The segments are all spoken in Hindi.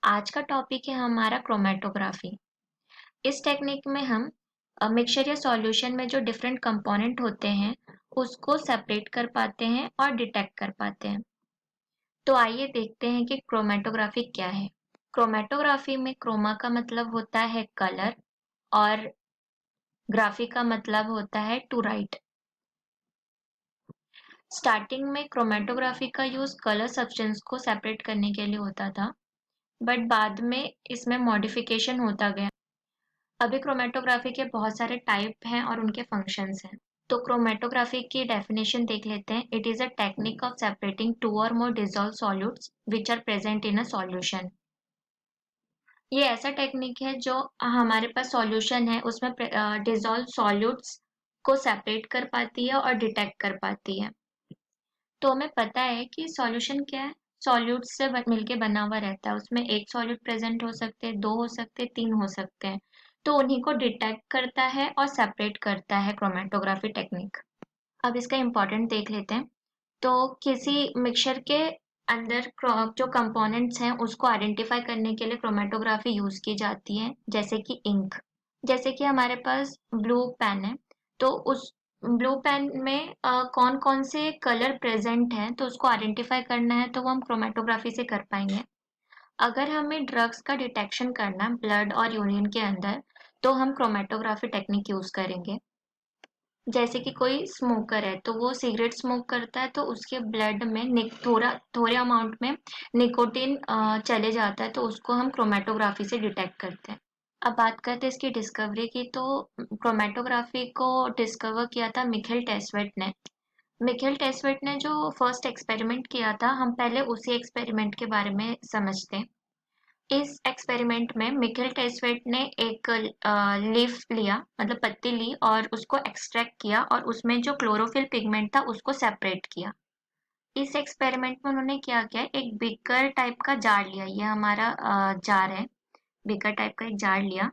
आज का टॉपिक है हमारा क्रोमेटोग्राफी। इस टेक्निक में हम मिक्सचर या सॉल्यूशन में जो डिफरेंट कंपोनेंट होते हैं उसको सेपरेट कर पाते हैं और डिटेक्ट कर पाते हैं। तो आइए देखते हैं कि क्रोमेटोग्राफी क्या है। क्रोमेटोग्राफी में क्रोमा का मतलब होता है कलर और ग्राफी का मतलब होता है टू राइट। स्टार्टिंग में क्रोमेटोग्राफी का यूज कलर सब्सटेंस को सेपरेट करने के लिए होता था, बट बाद में इसमें मॉडिफिकेशन होता गया। अभी क्रोमेटोग्राफी के बहुत सारे टाइप हैं और उनके फंक्शंस हैं। तो क्रोमेटोग्राफी की डेफिनेशन देख लेते हैं। It is a technique of separating two or more dissolve solutes which are present in a solution. ये ऐसा टेक्निक है जो हमारे पास सॉल्यूशन है उसमें डिसॉल्व सॉल्यूट्स को सेपरेट कर पाती है और डिटेक्ट कर पाती है। तो हमें पता है कि सॉल्यूशन क्या है। सॉल्यूट से मिलके बना हुआ रहता है, उसमें एक सॉल्यूट प्रेजेंट हो सकते हैं, दो हो सकते हैं, तीन हो सकते हैं। तो उन्हीं को डिटेक्ट करता है और सेपरेट करता है क्रोमेटोग्राफी टेक्निक। अब इसका इम्पोर्टेंट देख लेते हैं। तो किसी मिक्सचर के अंदर जो कंपोनेंट्स हैं उसको आइडेंटिफाई करने के लिए क्रोमेटोग्राफी यूज की जाती है, जैसे कि इंक। जैसे कि हमारे पास ब्लू पेन है, तो उस ब्लू पेन में कौन कौन से कलर प्रेजेंट हैं तो उसको आइडेंटिफाई करना है, तो वो हम क्रोमेटोग्राफी से कर पाएंगे। अगर हमें ड्रग्स का डिटेक्शन करना है ब्लड और यूरिन के अंदर, तो हम क्रोमेटोग्राफी टेक्निक यूज करेंगे। जैसे कि कोई स्मोकर है तो वो सिगरेट स्मोक करता है, तो उसके ब्लड में थोड़ा थोड़े अमाउंट में निकोटीन चले जाता है, तो उसको हम क्रोमेटोग्राफी से डिटेक्ट करते हैं। अब बात करते हैं इसकी डिस्कवरी की। तो क्रोमेटोग्राफी को डिस्कवर किया था मिखेल टेस्वेट ने। मिखेल टेस्वेट ने जो फर्स्ट एक्सपेरिमेंट किया था, हम पहले उसी एक्सपेरिमेंट के बारे में समझते हैं। इस एक्सपेरिमेंट में मिखेल टेस्वेट ने एक लीफ लिया, मतलब पत्ती ली और उसको एक्सट्रैक्ट किया और उसमें जो क्लोरोफिल पिगमेंट था उसको सेपरेट किया। इस एक्सपेरिमेंट में उन्होंने क्या किया, एक बीकर टाइप का जार लिया। ये हमारा जार है, बीकर टाइप का एक जार लिया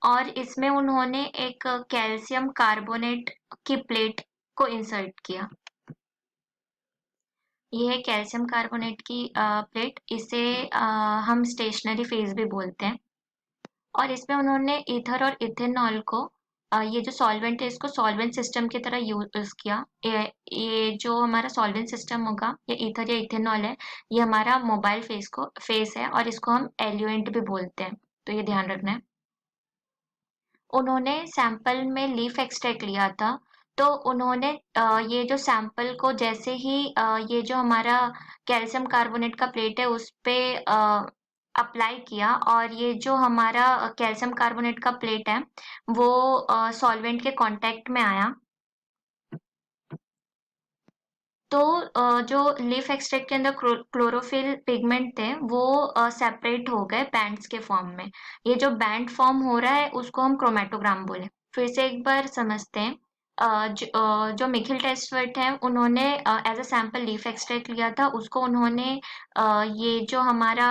और इसमें उन्होंने एक कैल्शियम कार्बोनेट की प्लेट को इंसर्ट किया। ये है कैल्शियम कार्बोनेट की प्लेट। इसे हम स्टेशनरी फेज भी बोलते हैं। और इसमें उन्होंने ईथर और इथेनॉल को ये जो सॉल्वेंट है इसको सॉल्वेंट सिस्टम की तरह यूज किया। ये जो हमारा सॉल्वेंट सिस्टम होगा, ये ईथर या इथेनॉल है, ये हमारा मोबाइल फेस है और इसको हम एल्यूएंट भी बोलते हैं, तो ये ध्यान रखना है। उन्होंने सैंपल में लीफ एक्सट्रैक्ट लिया था, तो उन्होंने ये जो सैंपल को जैसे ही ये जो हमारा कैल्शियम कार्बोनेट का प्लेट है उस पे अप्लाई किया और ये जो हमारा कैल्शियम कार्बोनेट का प्लेट है वो सॉल्वेंट के कांटेक्ट में आया, तो जो लीफ एक्सट्रैक्ट के अंदर क्लोरोफिल पिगमेंट थे वो सेपरेट हो गए बैंड्स के फॉर्म में। ये जो बैंड फॉर्म हो रहा है उसको हम क्रोमेटोग्राम बोले। फिर से एक बार समझते हैं। जो मिखिल टेस्टवर्ट है उन्होंने as a sample leaf extract लिया था, उसको उन्होंने ये जो हमारा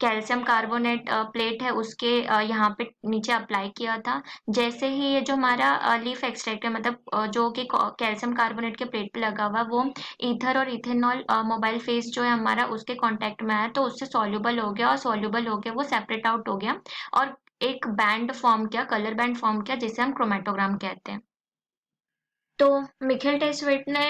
कैल्शियम कार्बोनेट प्लेट है उसके यहाँ पे नीचे अप्लाई किया था। जैसे ही ये जो हमारा लीफ एक्सट्रैक्ट है, मतलब जो कि कैल्शियम कार्बोनेट के प्लेट पे लगा हुआ, वो ईथर और इथेनॉल मोबाइल फेस जो है हमारा उसके कांटेक्ट में आया, तो उससे सॉल्युबल हो गया और सॉल्युबल हो गया वो सेपरेट आउट हो गया और एक बैंड फॉर्म किया, कलर बैंड फॉर्म किया, जिसे हम क्रोमेटोग्राम कहते हैं। तो मिखेल टेस्वेट ने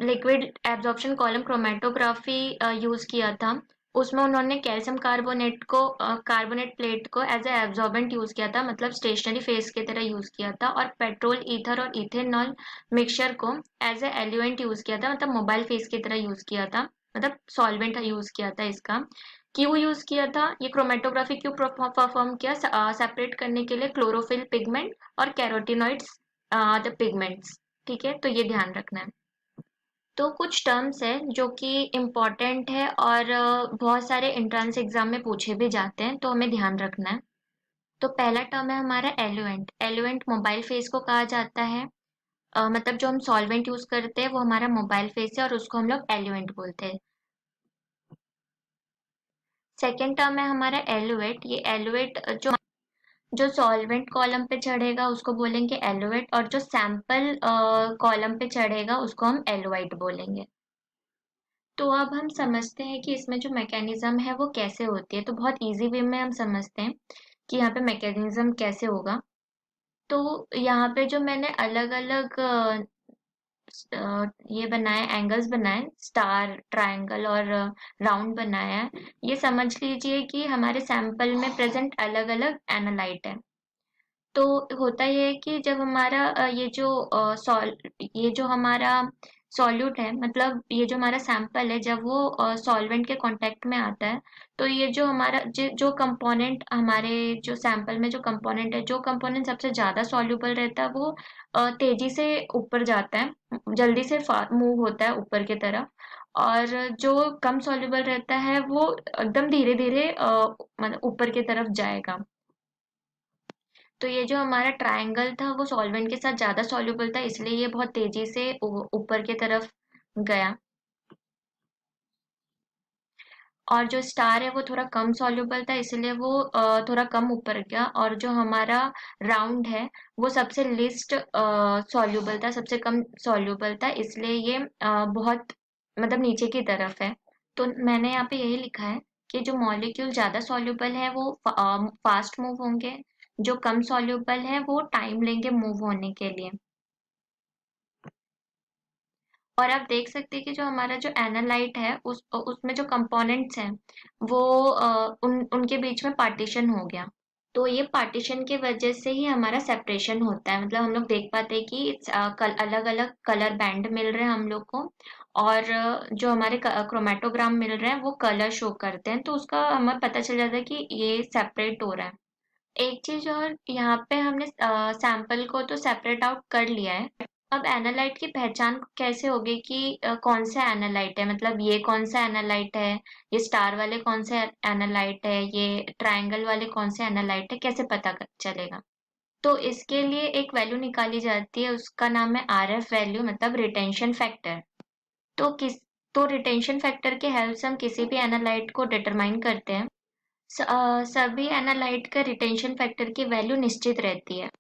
liquid absorption column chromatography use किया था। उसमें उन्होंने कैल्शियम कार्बोनेट को कार्बोनेट प्लेट को एज ए एब्जॉर्बेंट यूज किया था, मतलब स्टेशनरी फेस की तरह यूज किया था, और पेट्रोल ईथर और इथेनॉल मिक्सचर को एज ए एल्यूएंट यूज किया था, मतलब मोबाइल फेस की तरह यूज किया था, मतलब सॉल्वेंट यूज किया था इसका। क्यों यूज किया था, ये क्रोमेटोग्राफी क्यों परफॉर्म किया, सेपरेट करने के लिए क्लोरोफिल पिगमेंट और कैरोटिनॉइड्स द पिगमेंट्स। ठीक है, तो ये ध्यान रखना है। तो कुछ टर्म्स है जो कि इम्पोर्टेंट है और बहुत सारे एंट्रेंस एग्जाम में पूछे भी जाते हैं, तो हमें ध्यान रखना है। तो पहला टर्म है हमारा एलुएंट। एलुएंट मोबाइल फेस को कहा जाता है। मतलब जो हम सॉल्वेंट यूज करते हैं वो हमारा मोबाइल फेस है और उसको हम लोग एलुएंट बोलते हैं। सेकेंड टर्म है हमारा एलुएट। ये एलुएट जो सॉल्वेंट कॉलम पे चढ़ेगा उसको बोलेंगे एलुएट, और जो सैंपल कॉलम पे चढ़ेगा उसको हम एलुआइट बोलेंगे। तो अब हम समझते हैं कि इसमें जो मैकेनिज्म है वो कैसे होती है। तो बहुत इजी वे में हम समझते हैं कि यहाँ पे मैकेनिज्म कैसे होगा। तो यहाँ पे जो मैंने अलग अलग ये बनाए, एंगल्स बनाए, स्टार, ट्रायंगल और राउंड बनाया है। ये समझ लीजिए कि हमारे सैंपल में प्रेजेंट अलग अलग एनालाइट है। तो होता ये है कि जब हमारा ये जो हमारा सॉल्यूट है, मतलब ये जो हमारा सैंपल है, जब वो सॉल्वेंट के कांटेक्ट में आता है, तो ये जो हमारा जो कंपोनेंट, हमारे जो सैंपल में जो कंपोनेंट है, जो कंपोनेंट सबसे ज्यादा सॉल्यूबल रहता है वो तेजी से ऊपर जाता है, जल्दी से मूव होता है ऊपर की तरफ। और जो कम सॉल्यूबल रहता है वो एकदम धीरे धीरे मतलब ऊपर की तरफ जाएगा। तो ये जो हमारा ट्रायंगल था वो सॉल्वेंट के साथ ज्यादा सॉल्युबल था, इसलिए ये बहुत तेजी से ऊपर की तरफ गया। और जो स्टार है वो थोड़ा कम सॉल्युबल था, इसलिए वो थोड़ा कम ऊपर गया। और जो हमारा राउंड है वो सबसे लिस्ट सॉल्युबल था, सबसे कम सॉल्युबल था, इसलिए ये बहुत मतलब नीचे की तरफ है। तो मैंने यहाँ पे यही लिखा है कि जो मॉलिक्यूल ज्यादा सॉल्युबल है वो फास्ट मूव होंगे, जो कम सॉल्युबल है वो टाइम लेंगे मूव होने के लिए। और आप देख सकते हैं कि जो हमारा जो एनालाइट है उसमें जो कंपोनेंट्स हैं वो उनके बीच में पार्टीशन हो गया। तो ये पार्टीशन की वजह से ही हमारा सेपरेशन होता है, मतलब हम लोग देख पाते हैं कि अलग अलग कलर बैंड मिल रहे हैं हम लोग को। और जो हमारे क्रोमेटोग्राम मिल रहे हैं वो कलर शो करते हैं, तो उसका हमें पता चल जाता है कि ये सेपरेट हो रहा है। एक चीज और, यहाँ पे हमने सैंपल को तो सेपरेट आउट कर लिया है। अब एनालाइट की पहचान कैसे होगी कि कौन सा एनालाइट है, मतलब ये कौन सा एनालाइट है, ये स्टार वाले कौन से एनालाइट है, ये ट्रायंगल वाले कौन से एनालाइट है, कैसे पता चलेगा? तो इसके लिए एक वैल्यू निकाली जाती है, उसका नाम है आरएफ वैल्यू, मतलब रिटेंशन फैक्टर। तो किस तो रिटेंशन फैक्टर के हेल्प से हम किसी भी एनालाइट को डिटरमाइन करते हैं। सभी एनालाइट का रिटेंशन फैक्टर की वैल्यू निश्चित रहती है।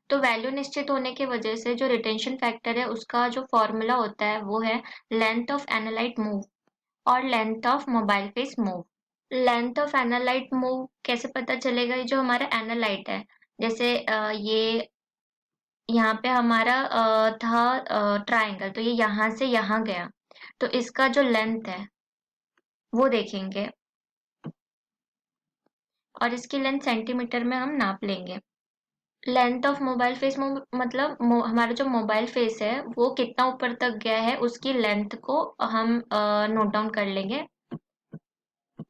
तो वैल्यू निश्चित होने की वजह से जो रिटेंशन फैक्टर है उसका जो फॉर्मूला होता है वो है लेंथ ऑफ एनालाइट मूव और length of mobile face move. Length of analyte move कैसे पता चलेगा? ये जो हमारा एनालाइट है, जैसे ये यहाँ पे हमारा था ट्रायंगल, तो ये यहाँ से यहाँ गया, तो इसका जो लेंथ है वो देखेंगे, और इसकी लेंथ सेंटीमीटर में हम नाप लेंगे। लेंथ ऑफ मोबाइल फेस मतलब हमारा जो मोबाइल फेस है वो कितना ऊपर तक गया है उसकी लेंथ को हम नोट डाउन कर लेंगे।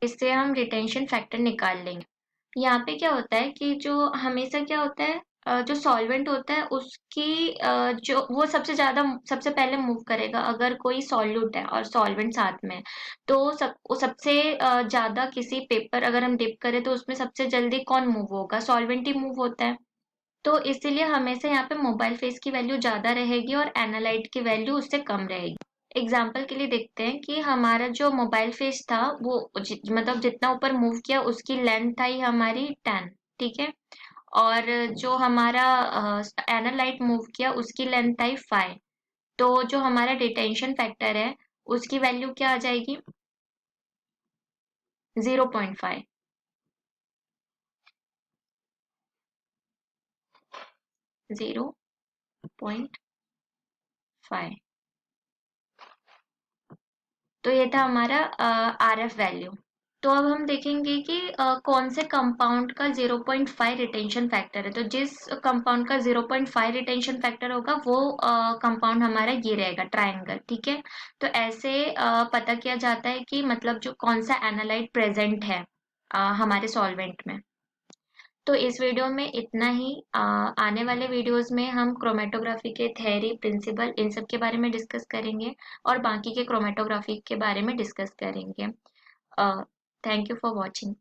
इससे हम रिटेंशन फैक्टर निकाल लेंगे। यहाँ पे क्या होता है कि जो हमेशा क्या होता है, जो सॉल्वेंट होता है उसकी जो वो सबसे पहले मूव करेगा। अगर कोई सॉल्यूट है और सॉल्वेंट साथ में है, तो वो सबसे ज्यादा किसी पेपर अगर हम डिप करें तो उसमें सबसे जल्दी कौन मूव होगा? सॉल्वेंट ही मूव होता है। तो इसीलिए हमेशा यहाँ पे मोबाइल फेस की वैल्यू ज्यादा रहेगी और एनालाइट की वैल्यू उससे कम रहेगी। एग्जाम्पल के लिए देखते हैं कि हमारा जो मोबाइल फेस था वो मतलब जितना ऊपर मूव किया उसकी लेंथ आई हमारी 10, ठीक है। और जो हमारा एनालाइट मूव किया उसकी लेंथ आई 5। तो जो हमारा डिटेंशन फैक्टर है उसकी वैल्यू क्या आ जाएगी? 0.5। 0.5। तो ये था हमारा आरएफ वैल्यू। तो अब हम देखेंगे कि कौन से कंपाउंड का 0.5 रिटेंशन फैक्टर है। तो जिस कंपाउंड का 0.5 रिटेंशन फैक्टर होगा वो कंपाउंड हमारा ये रहेगा, ट्रायंगल, ठीक है। तो ऐसे पता किया जाता है कि मतलब जो कौन सा एनालाइट प्रेजेंट है हमारे सॉल्वेंट में। तो इस वीडियो में इतना ही। आने वाले वीडियोस में हम क्रोमेटोग्राफी के थ्योरी, प्रिंसिपल, इन सब के बारे में डिस्कस करेंगे और बाकी के क्रोमेटोग्राफी के बारे में डिस्कस करेंगे। Thank you for watching.